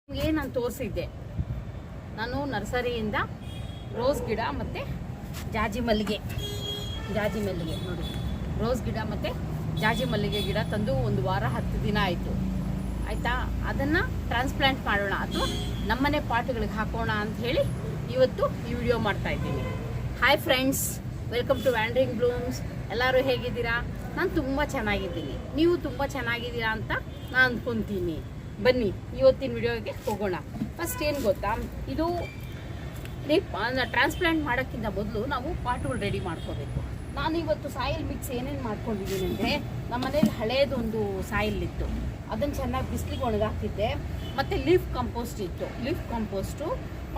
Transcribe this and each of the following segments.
ನಿಮಗೆ ನಾನು ತೋರಿಸಿದ್ದೆ, ನಾನು ನರ್ಸರಿಯಿಂದ ರೋಸ್ ಗಿಡ ಮತ್ತು ಜಾಜಿ ಮಲ್ಲಿಗೆ ನೋಡಿ, ರೋಸ್ ಗಿಡ ಮತ್ತು ಜಾಜಿ ಮಲ್ಲಿಗೆ ಗಿಡ ತಂದು 1 ವಾರ 10 ದಿನ ಆಯಿತು ಆಯಿತಾ. ಅದನ್ನು ಟ್ರಾನ್ಸ್ಪ್ಲಾಂಟ್ ಮಾಡೋಣ ಅಥವಾ ನಮ್ಮನೆ ಪಾಟ್ಗಳಿಗೆ ಹಾಕೋಣ ಅಂತ ಹೇಳಿ ಇವತ್ತು ಈ ವಿಡಿಯೋ ಮಾಡ್ತಾ ಇದ್ದೀನಿ. Hi friends, welcome to Wandering Blooms. ಎಲ್ಲರೂ ಹೇಗಿದ್ದೀರಾ? ನಾನು ತುಂಬ ಚೆನ್ನಾಗಿದ್ದೀನಿ, ನೀವು ತುಂಬ ಚೆನ್ನಾಗಿದ್ದೀರಾ ಅಂತ ನಾನು ಅಂದ್ಕೊತೀನಿ. ಬನ್ನಿ ಇವತ್ತಿನ ವಿಡಿಯೋಗೆ ಹೋಗೋಣ. ಫಸ್ಟ್ ಏನು ಗೊತ್ತಾ, ಇದು ಟ್ರಾನ್ಸ್ಪ್ಲಾಂಟ್ ಮಾಡೋಕ್ಕಿಂತ ಮೊದಲು ನಾವು ಪಾಟ್ಗಳು ರೆಡಿ ಮಾಡ್ಕೋಬೇಕು. ನಾನು ಇವತ್ತು ಸಾಯಿಲ್ ಮಿಕ್ಸ್ ಏನೇನು ಮಾಡ್ಕೊಂಡಿದ್ದೀನಿ ಅಂದರೆ, ನಮ್ಮ ಮನೇಲಿ ಹಳೇದೊಂದು ಸಾಯಿಲ್ ಇತ್ತು, ಅದನ್ನು ಚೆನ್ನಾಗಿ ಬಿಸಿಲಿಗೆ ಒಣಗಾಕಿದ್ದೆ. ಮತ್ತು ಲೀಫ್ ಕಂಪೋಸ್ಟ್ ಇತ್ತು, ಲೀಫ್ ಕಂಪೋಸ್ಟು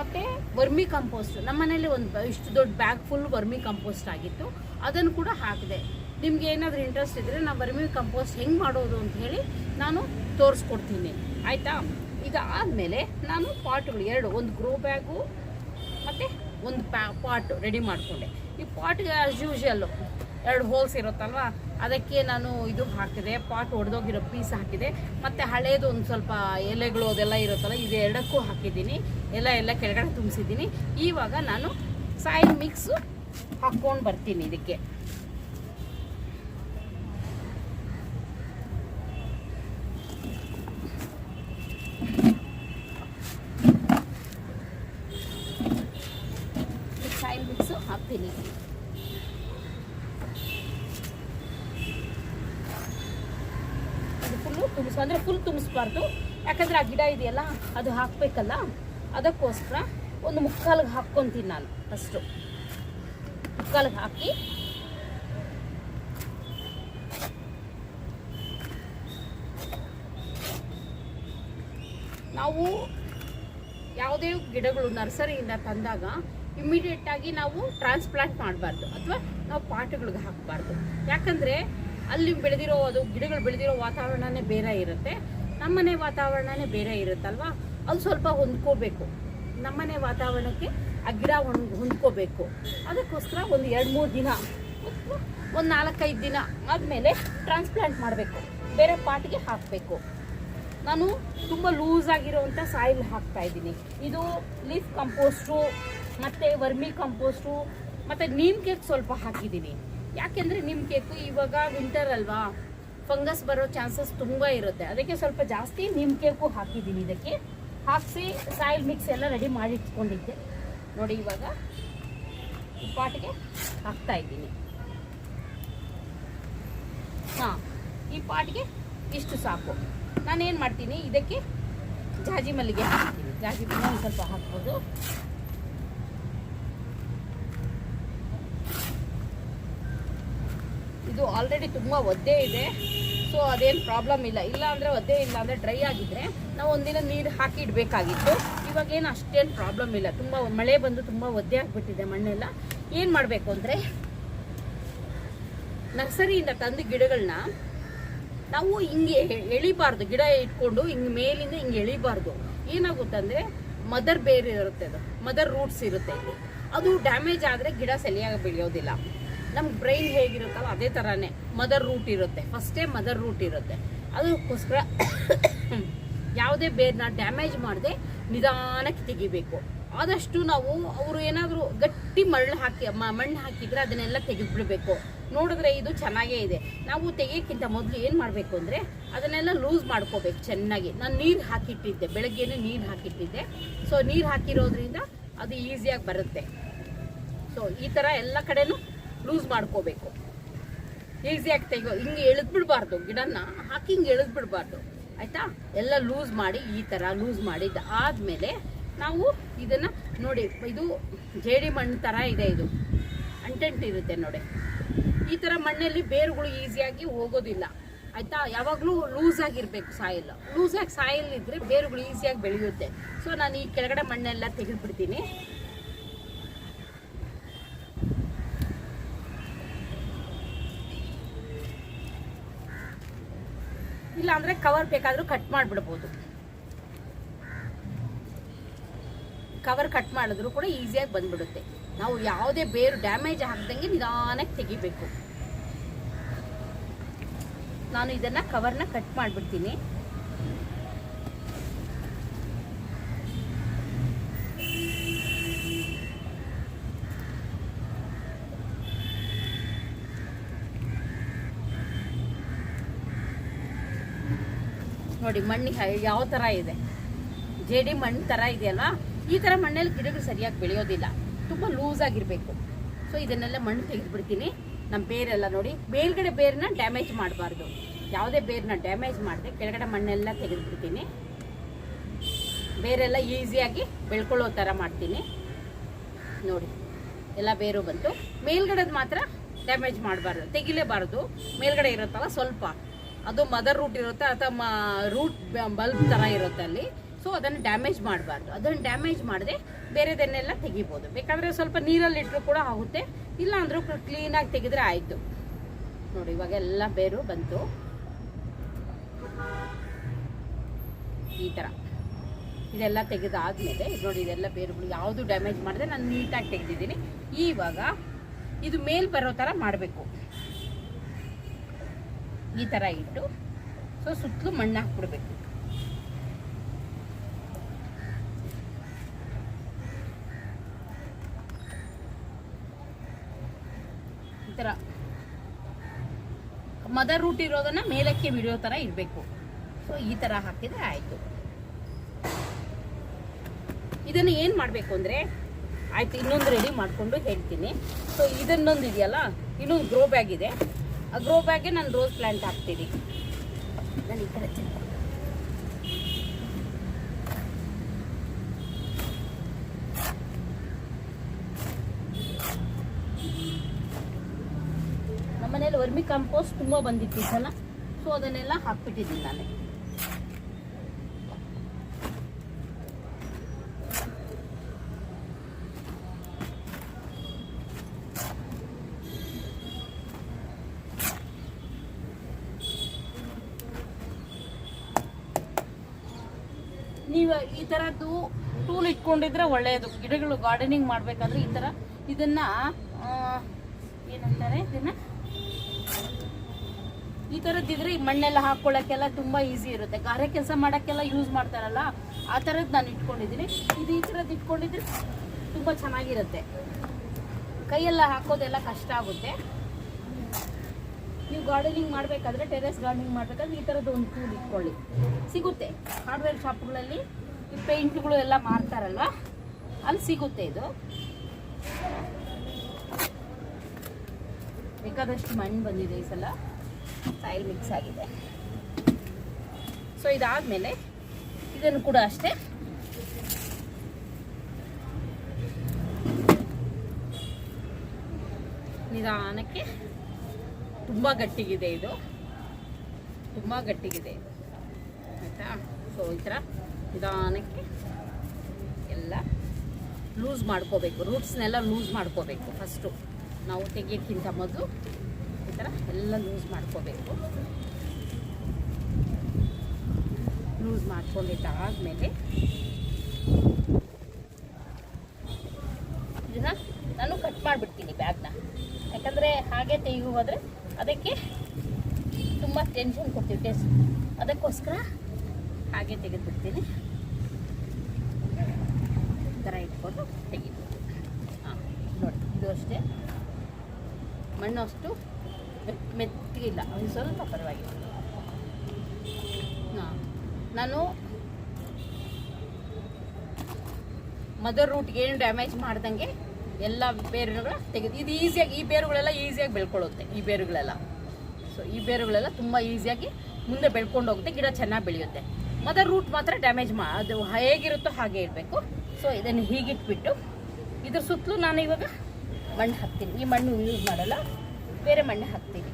ಮತ್ತು ವರ್ಮಿ ಕಂಪೋಸ್ಟು. ನಮ್ಮ ಮನೇಲಿ ಇಷ್ಟು ದೊಡ್ಡ ಬ್ಯಾಗ್ ಫುಲ್ ವರ್ಮಿ ಕಂಪೋಸ್ಟ್ ಆಗಿತ್ತು, ಅದನ್ನು ಕೂಡ ಹಾಕಿದೆ. ನಿಮ್ಗೆ ಏನಾದರೂ ಇಂಟ್ರೆಸ್ಟ್ ಇದ್ದರೆ ನಾನು ವರ್ಮಿ ಕಂಪೋಸ್ಟ್ ಹೆಂಗೆ ಮಾಡೋದು ಅಂತ ಹೇಳಿ ನಾನು ತೋರಿಸ್ಕೊಡ್ತೀನಿ ಆಯಿತಾ. ಇದಾದಮೇಲೆ ನಾನು ಪಾಟ್ಗಳು ಒಂದು ಗ್ರೋ ಬ್ಯಾಗು ಮತ್ತು ಒಂದು ಪಾಟ್ ರೆಡಿ ಮಾಡಿಕೊಂಡೆ. ಈ ಪಾಟ್ಗೆ ಆ್ಯಸ್ ಯೂಶಲ್ಲು 2 ಹೋಲ್ಸ್ ಇರುತ್ತಲ್ವ, ಅದಕ್ಕೆ ನಾನು ಇದು ಹಾಕಿದೆ, ಪಾಟ್ ಒಡೆದೋಗಿರೋ ಪೀಸ್ ಹಾಕಿದೆ. ಮತ್ತು ಹಳೇದು ಒಂದು ಸ್ವಲ್ಪ ಎಲೆಗಳು ಅದೆಲ್ಲ ಇರುತ್ತಲ್ಲ, ಇದು ಎರಡಕ್ಕೂ ಹಾಕಿದ್ದೀನಿ, ಎಲ್ಲ ಕೆಳಗಡೆ ತುಂಬಿಸಿದ್ದೀನಿ. ಇವಾಗ ನಾನು ಸಾಯಿಲ್ ಮಿಕ್ಸು ಹಾಕ್ಕೊಂಡು ಬರ್ತೀನಿ ಇದಕ್ಕೆ. ಸಾಯಿಲ್ ಮಿಕ್ಸು ಹಾಕ್ತೀನಿ. ಅಂದರೆ ಫುಲ್ ತುಂಬಿಸ್ಬಾರ್ದು, ಯಾಕಂದರೆ ಆ ಗಿಡ ಇದೆಯಲ್ಲ ಅದು ಹಾಕಬೇಕಲ್ಲ, ಅದಕ್ಕೋಸ್ಕರ ಒಂದು ಮುಕ್ಕಾಲಿಗೆ ಹಾಕ್ಕೊತೀನಿ ನಾನು. ಫಸ್ಟು ಮುಕ್ಕಾಲಿಗೆ ಹಾಕಿ ನಾವು ಯಾವುದೇ ಗಿಡಗಳು ನರ್ಸರಿಯಿಂದ ತಂದಾಗ ಇಮಿಡಿಯೇಟಾಗಿ ನಾವು ಟ್ರಾನ್ಸ್ಪ್ಲಾಂಟ್ ಮಾಡಬಾರ್ದು ಅಥವಾ ನಾವು ಪಾಟ್ಗಳಿಗೆ ಹಾಕಬಾರ್ದು. ಯಾಕಂದರೆ ಅಲ್ಲಿ ಬೆಳೆದಿರೋ ಅದು ಗಿಡಗಳು ಬೆಳೆದಿರೋ ವಾತಾವರಣನೇ ಬೇರೆ ಇರುತ್ತೆ, ನಮ್ಮನೆ ವಾತಾವರಣನೇ ಬೇರೆ ಇರುತ್ತಲ್ವ. ಅದು ಸ್ವಲ್ಪ ಹೊಂದ್ಕೋಬೇಕು, ನಮ್ಮನೆ ವಾತಾವರಣಕ್ಕೆ ಆ ಗಿಡ ಹೊಂದ್ಕೋಬೇಕು. ಅದಕ್ಕೋಸ್ಕರ ಒಂದು 2-3 ದಿನ ಅಥವಾ ಒಂದು 4-5 ದಿನ ಆದಮೇಲೆ ಟ್ರಾನ್ಸ್ಪ್ಲಾಂಟ್ ಮಾಡಬೇಕು, ಬೇರೆ ಪಾಟ್ಗೆ ಹಾಕಬೇಕು. ನಾನು ತುಂಬ ಲೂಸಾಗಿರೋವಂಥ ಸಾಯಿಲ್ ಹಾಕ್ತಾಯಿದ್ದೀನಿ. ಇದು ಲೀಫ್ ಕಂಪೋಸ್ಟು ಮತ್ತು ವರ್ಮಿ ಕಂಪೋಸ್ಟು ಮತ್ತು ನೀಮ್ ಕೇಕ್ ಸ್ವಲ್ಪ ಹಾಕಿದ್ದೀನಿ. ಯಾಕೆಂದರೆ ನೀಮ್ ಕೇಕು ಇವಾಗ ವಿಂಟರ್ ಅಲ್ವಾ, ಫಂಗಸ್ ಬರೋ ಚಾನ್ಸಸ್ ತುಂಬ ಇರುತ್ತೆ, ಅದಕ್ಕೆ ಸ್ವಲ್ಪ ಜಾಸ್ತಿ ನೀಮ್ ಕೇಕು ಹಾಕಿದ್ದೀನಿ. ಇದಕ್ಕೆ ಹಾಕಿಸಿ ಸಾಯಿಲ್ ಮಿಕ್ಸ್ ಎಲ್ಲ ರೆಡಿ ಮಾಡಿ ಇಟ್ಕೊಂಡಿದ್ದೆ ನೋಡಿ. ಇವಾಗ ಈ ಪಾಟ್ಗೆ ಹಾಕ್ತಾಯಿದ್ದೀನಿ. ಹಾಂ, ಈ ಪಾಟ್ಗೆ ಇಷ್ಟು ಸಾಕು. ನಾನೇನು ಮಾಡ್ತೀನಿ, ಇದಕ್ಕೆ ಜಾಜಿ ಮಲ್ಲಿಗೆ ಹಾಕ್ತೀನಿ. ಜಾಜಿ ಮಲ್ಲಿಗೆ ಒಂದು ಸ್ವಲ್ಪ ಹಾಕ್ಬೋದು. ಇದು ಆಲ್ರೆಡಿ ತುಂಬ ಒದ್ದೆ ಇದೆ, ಸೊ ಅದೇನು ಪ್ರಾಬ್ಲಮ್ ಇಲ್ಲ. ಅಂದರೆ ಒದ್ದೆ ಇಲ್ಲ ಅಂದರೆ ಡ್ರೈ ಆಗಿದ್ದರೆ ನಾವು ಒಂದಿನ ನೀರು ಹಾಕಿ ಇಡಬೇಕಾಗಿತ್ತು. ಇವಾಗೇನು ಅಷ್ಟೇನು ಪ್ರಾಬ್ಲಮ್ ಇಲ್ಲ, ತುಂಬ ಮಳೆ ಬಂದು ತುಂಬ ಒದ್ದೆ ಆಗಿಬಿಟ್ಟಿದೆ ಮಣ್ಣೆಲ್ಲ. ಏನು ಮಾಡಬೇಕು ಅಂದರೆ, ನರ್ಸರಿಯಿಂದ ತಂದು ಗಿಡಗಳನ್ನ ನಾವು ಹಿಂಗೆ ಎಳಿಬಾರ್ದು, ಗಿಡ ಇಟ್ಕೊಂಡು ಹಿಂಗೆ ಮೇಲಿಂದ ಹಿಂಗೆ ಎಳಿಬಾರ್ದು. ಏನಾಗುತ್ತಂದರೆ ಮದರ್ ಬೇರೆ ಇರುತ್ತೆ, ಅದು ಮದರ್ ರೂಟ್ಸ್ ಇರುತ್ತೆ ಇಲ್ಲಿ, ಅದು ಡ್ಯಾಮೇಜ್ ಆದರೆ ಗಿಡ ಸರಿಯಾಗಿ ಬೆಳೆಯೋದಿಲ್ಲ. ನಮ್ಗೆ ಬ್ರೈನ್ ಹೇಗಿರುತ್ತಲ್ಲ ಅದೇ ಥರನೇ ಮದರ್ ರೂಟ್ ಇರುತ್ತೆ, ಫಸ್ಟೇ ಮದರ್ ರೂಟ್ ಇರುತ್ತೆ. ಅದಕ್ಕೋಸ್ಕರ ಯಾವುದೇ ಬೇರನ್ನ ಡ್ಯಾಮೇಜ್ ಮಾಡದೆ ನಿಧಾನಕ್ಕೆ ತೆಗಿಬೇಕು. ಆದಷ್ಟು ನಾವು ಅವರು ಏನಾದರೂ ಗಟ್ಟಿ ಮಣ್ಣು ಹಾಕಿದರೆ ಅದನ್ನೆಲ್ಲ ತೆಗೆದುಬಿಡಬೇಕು. ನೋಡಿದ್ರೆ ಇದು ಚೆನ್ನಾಗೇ ಇದೆ. ನಾವು ತೆಗಿಯೋಕ್ಕಿಂತ ಮೊದಲು ಏನು ಮಾಡಬೇಕು ಅಂದರೆ, ಅದನ್ನೆಲ್ಲ ಲೂಸ್ ಮಾಡ್ಕೋಬೇಕು ಚೆನ್ನಾಗಿ. ನಾನು ನೀರು ಹಾಕಿಟ್ಟಿದ್ದೆ, ಬೆಳಗ್ಗೆನೇ ನೀರು ಹಾಕಿಟ್ಟಿದ್ದೆ. ಸೊ ನೀರು ಹಾಕಿರೋದ್ರಿಂದ ಅದು ಈಸಿಯಾಗಿ ಬರುತ್ತೆ. ಸೊ ಈ ಥರ ಎಲ್ಲ ಕಡೆನೂ ಲೂಸ್ ಮಾಡ್ಕೋಬೇಕು, ಈಸಿಯಾಗಿ ಹಿಂಗೆ ಎಳೆದ್ಬಿಡ್ಬಾರ್ದು, ಗಿಡನ ಹಾಕಿ ಹಿಂಗೆ ಎಳೆದ್ಬಿಡ್ಬಾರ್ದು ಆಯಿತಾ. ಎಲ್ಲ ಲೂಸ್ ಮಾಡಿ, ಈ ಥರ ಲೂಸ್ ಮಾಡಿದ್ದು ಆದಮೇಲೆ ನಾವು ಇದನ್ನು ನೋಡಿ, ಇದು ಜೇಡಿ ಮಣ್ಣು ಥರ ಇದೆ, ಇದು ಅಂಟೆಂಟ್ ಇರುತ್ತೆ ನೋಡಿ. ಈ ಥರ ಮಣ್ಣಲ್ಲಿ ಬೇರುಗಳು ಈಸಿಯಾಗಿ ಹೋಗೋದಿಲ್ಲ ಆಯಿತಾ. ಯಾವಾಗಲೂ ಲೂಸಾಗಿರಬೇಕು ಸಾಯಿಲ್. ಲೂಸಾಗಿ ಸಾಯಿಲ್ ಇದ್ದರೆ ಬೇರುಗಳು ಈಸಿಯಾಗಿ ಬೆಳೆಯುತ್ತೆ. ಸೊ ನಾನು ಈ ಕೆಳಗಡೆ ಮಣ್ಣೆಲ್ಲ ತೆಗೆದುಬಿಡ್ತೀನಿ. ಇಲ್ಲಾಂದರೆ ಕವರ್ ಬೇಕಾದರೂ ಕಟ್ ಮಾಡಿಬಿಡ್ಬೋದು. ಕವರ್ ಕಟ್ ಮಾಡಿದ್ರು ಕೂಡ ಈಸಿಯಾಗಿ ಬಂದ್ಬಿಡುತ್ತೆ. ನಾವು ಯಾವುದೇ ಬೇರು ಡ್ಯಾಮೇಜ್ ಆಗದಂಗೆ ನಿಧಾನಕ್ಕೆ ತೆಗಿಬೇಕು. ನಾನು ಇದನ್ನು ಕವರ್ನ ಕಟ್ ಮಾಡಿಬಿಡ್ತೀನಿ. ನೋಡಿ ಮಣ್ಣು ಯಾವ ಥರ ಇದೆ, ಜೇಡಿ ಮಣ್ಣು ಥರ ಇದೆಯಲ್ವಾ, ಈ ಥರ ಮಣ್ಣಲ್ಲಿ ಗಿಡಗಳು ಸರಿಯಾಗಿ ಬೆಳೆಯೋದಿಲ್ಲ, ತುಂಬ ಲೂಸ್ ಆಗಿರಬೇಕು. ಸೊ ಇದನ್ನೆಲ್ಲ ಮಣ್ಣು ತೆಗೆದುಬಿಡ್ತೀನಿ. ನಮ್ಮ ಬೇರೆಲ್ಲ ನೋಡಿ, ಮೇಲ್ಗಡೆ ಬೇರನ್ನ ಡ್ಯಾಮೇಜ್ ಮಾಡಬಾರ್ದು, ಯಾವುದೇ ಬೇರನ್ನ ಡ್ಯಾಮೇಜ್ ಮಾಡಿದೆ ಕೆಳಗಡೆ ಮಣ್ಣೆಲ್ಲ ತೆಗೆದುಬಿಡ್ತೀನಿ. ಬೇರೆಲ್ಲ ಈಸಿಯಾಗಿ ಬೆಳ್ಕೊಳ್ಳೋ ಥರ ಮಾಡ್ತೀನಿ. ನೋಡಿ ಎಲ್ಲ ಬೇರು ಬಂತು, ಮೇಲ್ಗಡೆದು ಮಾತ್ರ ಡ್ಯಾಮೇಜ್ ಮಾಡಬಾರ್ದು, ತೆಗಿಲೇಬಾರ್ದು. ಮೇಲ್ಗಡೆ ಇರುತ್ತಲ್ಲ ಸ್ವಲ್ಪ, ಅದು ಮದರ್ ರೂಟ್ ಇರುತ್ತೆ ಅಥವಾ ರೂಟ್ ಬಲ್ಬ್ ಥರ ಇರುತ್ತೆ ಅಲ್ಲಿ. ಸೊ ಅದನ್ನು ಡ್ಯಾಮೇಜ್ ಮಾಡಬಾರ್ದು. ಅದನ್ನು ಡ್ಯಾಮೇಜ್ ಮಾಡದೆ ಬೇರೆದನ್ನೆಲ್ಲ ತೆಗಿಬೋದು. ಬೇಕಾದರೆ ಸ್ವಲ್ಪ ನೀರಲ್ಲಿ ಇಟ್ಟರು ಕೂಡ ಆಗುತ್ತೆ, ಇಲ್ಲ ಅಂದರೂ ಕ್ಲೀನಾಗಿ ತೆಗೆದ್ರೆ ಆಯಿತು. ನೋಡಿ ಇವಾಗ ಎಲ್ಲ ಬೇರು ಬಂತು ಈ ಥರ. ಇದೆಲ್ಲ ತೆಗೆದಾದ್ಮೇಲೆ ನೋಡಿ, ಇದೆಲ್ಲ ಬೇರುಗಳು ಯಾವುದು ಡ್ಯಾಮೇಜ್ ಮಾಡಿದೆ ನಾನು ನೀಟಾಗಿ ತೆಗೆದಿದ್ದೀನಿ. ಇವಾಗ ಇದು ಮೇಲ್ ಬರೋ ಥರ ಮಾಡಬೇಕು. ಈ ಥರ ಇಟ್ಟು ಸೊ ಸುತ್ತಲೂ ಮಣ್ಣು ಹಾಕ್ಬಿಡ್ಬೇಕು. ಈ ಥರ ಮದರ್ ರೂಟ್ ಇರೋದನ್ನ ಮೇಲಕ್ಕೆ ಬಿಡೋ ಥರ ಇರಬೇಕು. ಸೊ ಈ ಥರ ಹಾಕಿದ್ರೆ ಆಯಿತು. ಇದನ್ನು ಏನು ಮಾಡಬೇಕು ಅಂದರೆ, ಆಯಿತು ಇನ್ನೊಂದು ರೆಡಿ ಮಾಡಿಕೊಂಡು ಹೇಳ್ತೀನಿ. ಸೊ ಇದನ್ನೊಂದು ಇದೆಯಲ್ಲ, ಇನ್ನೊಂದು ಗ್ರೋ ಬ್ಯಾಗ್ ಇದೆ, ಆ ಗ್ರೋ ಬ್ಯಾಗ್ಗೆ ನಾನು ರೋಸ್ ಪ್ಲ್ಯಾಂಟ್ ಹಾಕ್ತೀನಿ. ನಾನು ಈ ಕಡೆ ನಮ್ಮನೇಲಿ ವರ್ಮಿ ಕಾಂಪೋಸ್ಟ್ ತುಂಬ ಬಂದಿತ್ತು ಸಲ, ಸೊ ಅದನ್ನೆಲ್ಲ ಹಾಕ್ಬಿಟ್ಟಿದ್ದೀನಿ ನಾನು. ನೀವು ಈ ಥರದ್ದು ಟೂಲ್ ಇಟ್ಕೊಂಡಿದ್ರೆ ಒಳ್ಳೆಯದು. ಗಿಡಗಳು ಗಾರ್ಡನಿಂಗ್ ಮಾಡಬೇಕಾದ್ರೆ ಈ ಥರ ಇದನ್ನು ಏನಂತಾರೆ, ಇದನ್ನು ಈ ಥರದ್ದಿದ್ರೆ ಈ ಮಣ್ಣೆಲ್ಲ ಹಾಕ್ಕೊಳ್ಳೋಕ್ಕೆಲ್ಲ ತುಂಬ ಈಸಿ ಇರುತ್ತೆ. ಗಾರೆ ಕೆಲಸ ಮಾಡೋಕ್ಕೆಲ್ಲ ಯೂಸ್ ಮಾಡ್ತಾರಲ್ಲ, ಆ ಥರದ್ದು ನಾನು ಇಟ್ಕೊಂಡಿದ್ದೀನಿ. ಇದು ಈ ಥರದ್ದು ಇಟ್ಕೊಂಡಿದ್ರೆ ತುಂಬ ಚೆನ್ನಾಗಿರುತ್ತೆ. ಕೈಯೆಲ್ಲ ಹಾಕೋದೆಲ್ಲ ಕಷ್ಟ ಆಗುತ್ತೆ. ನೀವು ಗಾರ್ಡನಿಂಗ್ ಮಾಡಬೇಕಾದ್ರೆ, ಟೆರೆಸ್ ಗಾರ್ಡನಿಂಗ್ ಮಾಡಬೇಕಾದ್ರೆ ಈ ಥರದ್ದು ಒಂದು ಟೂಲ್ ಇಟ್ಕೊಳ್ಳಿ. ಸಿಗುತ್ತೆ ಹಾರ್ಡ್ವೇರ್ ಶಾಪ್ಗಳಲ್ಲಿ, ಈ ಪೇಂಟ್ಗಳು ಎಲ್ಲ ಮಾರ್ತಾರಲ್ವ, ಅಲ್ಲಿ ಸಿಗುತ್ತೆ ಇದು. ಬೇಕಾದಷ್ಟು ಮಣ್ಣು ಬಂದಿದೆ ಈ ಸಲ, ಸಾಯಿಲ್ ಮಿಕ್ಸ್ ಆಗಿದೆ. ಸೊ ಇದಾದಮೇಲೆ ಇದನ್ನು ಕೂಡ ಅಷ್ಟೇ ನಿಧಾನಕ್ಕೆ, ತುಂಬ ಗಟ್ಟಿಗಿದೆ ಇದು, ತುಂಬ ಗಟ್ಟಿಗಿದೆ ಇದು, ಆಯಿತಾ. ಸೊ ಈ ಥರ ನಿಧಾನಕ್ಕೆ ಎಲ್ಲ ಲೂಸ್ ಮಾಡ್ಕೋಬೇಕು, ರೂಟ್ಸ್ನೆಲ್ಲ ಲೂಸ್ ಮಾಡ್ಕೋಬೇಕು. ಫಸ್ಟು ನಾವು ತೆಗಿಯೋಕ್ಕಿಂತ ಮೊದಲು ಈ ಥರ ಎಲ್ಲ ಲೂಸ್ ಮಾಡ್ಕೋಬೇಕು. ಲೂಸ್ ಮಾಡ್ಕೊಂಡಿದ್ದಾದಮೇಲೆ ಇದನ್ನು ನಾನು ಕಟ್ ಮಾಡಿಬಿಡ್ತೀನಿ ಬ್ಯಾಗ್ನ. ಯಾಕಂದರೆ ಹಾಗೆ ತೆಗೆದು ಹೋದರೆ ಅದಕ್ಕೆ ತುಂಬ ಟೆನ್ಷನ್ ಕೊಡ್ತೀವಿ ಟೇಸ್ಟ್, ಅದಕ್ಕೋಸ್ಕರ ಹಾಗೆ ತೆಗೆದುಬಿಡ್ತೀನಿ. ಈ ಥರ ಇಟ್ಕೊಂಡು ತೆಗಿಬೋದು. ಹಾಂ ನೋಡಿ, ಇದು ಅಷ್ಟೇ ಮಣ್ಣು ಅಷ್ಟು ಮೆತ್ತಗಿಲ್ಲ, ಒಂದು ಸ್ವಲ್ಪ ಪರವಾಗಿಲ್ಲ. ಹಾಂ, ನಾನು ಮದರ್ ರೂಟ್ಗೆ ಏನು ಡ್ಯಾಮೇಜ್ ಮಾಡ್ದಂಗೆ ಎಲ್ಲ ಬೇರುಗಳ ತೆಗೆದು, ಇದು ಈಸಿಯಾಗಿ, ಈ ಬೇರುಗಳೆಲ್ಲ ಈಸಿಯಾಗಿ ಬೆಳ್ಕೊಳ್ಳುತ್ತೆ. ಈ ಬೇರುಗಳೆಲ್ಲ, ಸೊ ಈ ಬೇರುಗಳೆಲ್ಲ ತುಂಬ ಈಸಿಯಾಗಿ ಮುಂದೆ ಬೆಳ್ಕೊಂಡು ಹೋಗುತ್ತೆ, ಗಿಡ ಚೆನ್ನಾಗಿ ಬೆಳೆಯುತ್ತೆ. ಮದರ್ ರೂಟ್ ಮಾತ್ರ ಡ್ಯಾಮೇಜ್ ಅದು ಹೇಗಿರುತ್ತೋ ಹಾಗೆ ಇರಬೇಕು. ಸೊ ಇದನ್ನು ಹೀಗಿಟ್ಬಿಟ್ಟು ಇದ್ರ ಸುತ್ತಲೂ ನಾನು ಇವಾಗ ಮಣ್ಣು ಹಾಕ್ತೀನಿ. ಈ ಮಣ್ಣು ಯೂಸ್ ಮಾಡಲ್ಲ, ಬೇರೆ ಮಣ್ಣು ಹಾಕ್ತೀನಿ.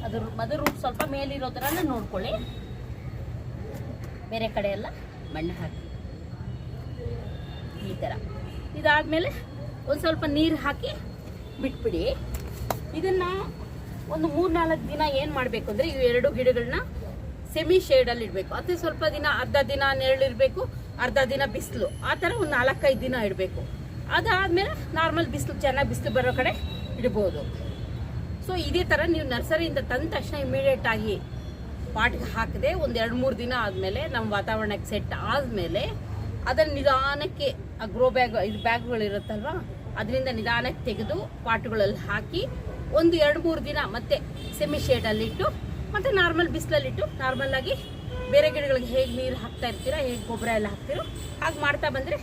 ಅದ್ರ ಮದರ್ ರೂಟ್ ಸ್ವಲ್ಪ ಮೇಲಿರೋ ಥರ ನೋಡ್ಕೊಳ್ಳಿ. ಬೇರೆ ಕಡೆ ಎಲ್ಲ ಮಣ್ಣು ಹಾಕಿ ಈ ಥರ. ಇದಾದಮೇಲೆ ಒಂದು ಸ್ವಲ್ಪ ನೀರು ಹಾಕಿ ಬಿಟ್ಬಿಡಿ. ಇದನ್ನು ಒಂದು 3-4 ದಿನ ಏನು ಮಾಡಬೇಕು ಅಂದರೆ, ಈ 2 ಗಿಡಗಳನ್ನ ಸೆಮಿ ಶೇಡಲ್ಲಿ ಇಡಬೇಕು. ಅಥವಾ ಸ್ವಲ್ಪ ದಿನ, ಅರ್ಧ ದಿನ ನೆರಳಿರಬೇಕು, ಅರ್ಧ ದಿನ ಬಿಸಿಲು, ಆ ಥರ ಒಂದು 4-5 ದಿನ ಇಡಬೇಕು. ಅದಾದಮೇಲೆ ನಾರ್ಮಲ್ ಬಿಸಿಲು, ಚೆನ್ನಾಗಿ ಬಿಸಿಲು ಬರೋ ಕಡೆ ಇಡ್ಬೋದು. ಸೊ ಇದೇ ಥರ ನೀವು ನರ್ಸರಿಯಿಂದ ತಂದ ತಕ್ಷಣ ಇಮಿಡಿಯೇಟಾಗಿ ಪಾಟ್ಗೆ ಹಾಕದೆ ಒಂದು 2-3 ದಿನ ಆದಮೇಲೆ ನಮ್ಮ ವಾತಾವರಣಕ್ಕೆ ಸೆಟ್ ಆದಮೇಲೆ ಅದನ್ನು ನಿಧಾನಕ್ಕೆ ಆ ಗ್ರೋ ಬ್ಯಾಗ್, ಇದು ಬ್ಯಾಗ್ಗಳಿರುತ್ತಲ್ವ, ಅದರಿಂದ ನಿಧಾನಕ್ಕೆ ತೆಗೆದು ಪಾಟ್ಗಳಲ್ಲಿ ಹಾಕಿ ಒಂದು 2-3 ದಿನ ಮತ್ತೆ ಸೆಮಿ ಶೇಡಲ್ಲಿಟ್ಟು ಮತ್ತು ನಾರ್ಮಲ್ ಬಿಸಿಲಲ್ಲಿಟ್ಟು ನಾರ್ಮಲಾಗಿ ಬೇರೆ ಗಿಡಗಳಿಗೆ ಹೇಗೆ ನೀರು ಹಾಕ್ತಾ ಇರ್ತೀರಾ, ಹೇಗೆ ಗೊಬ್ಬರ ಎಲ್ಲ ಹಾಕ್ತಿರೋ ಹಾಗೆ ಮಾಡ್ತಾ ಬಂದರೆ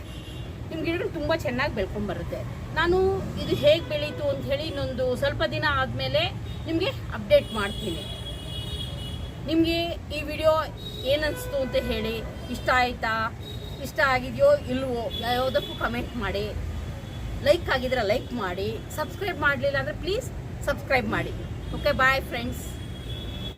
ನಿಮ್ಮ ಗಿಡಗಳು ತುಂಬ ಚೆನ್ನಾಗಿ ಬೆಳ್ಕೊಂಬರುತ್ತೆ. ನಾನು ಇದು ಹೇಗೆ ಬೆಳೀತು ಅಂತ ಹೇಳಿ ಇನ್ನೊಂದು ಸ್ವಲ್ಪ ದಿನ ಆದಮೇಲೆ ನಿಮಗೆ ಅಪ್ಡೇಟ್ ಮಾಡ್ತೀನಿ. ನಿಮಗೆ ಈ ವಿಡಿಯೋ ಏನನ್ನಿಸ್ತು ಅಂತ ಹೇಳಿ, ಇಷ್ಟ ಆಯಿತಾ, ಇಷ್ಟ ಆಗಿದೆಯೋ ಇಲ್ವೋ ಯಾವುದಕ್ಕೂ ಕಮೆಂಟ್ ಮಾಡಿ. ಲೈಕ್ ಆಗಿದ್ರೆ ಲೈಕ್ ಮಾಡಿ, ಸಬ್ಸ್ಕ್ರೈಬ್ ಮಾಡಲಿಲ್ಲ ಅಂದರೆ ಪ್ಲೀಸ್ ಸಬ್ಸ್ಕ್ರೈಬ್ ಮಾಡಿ. Okay, bye friends.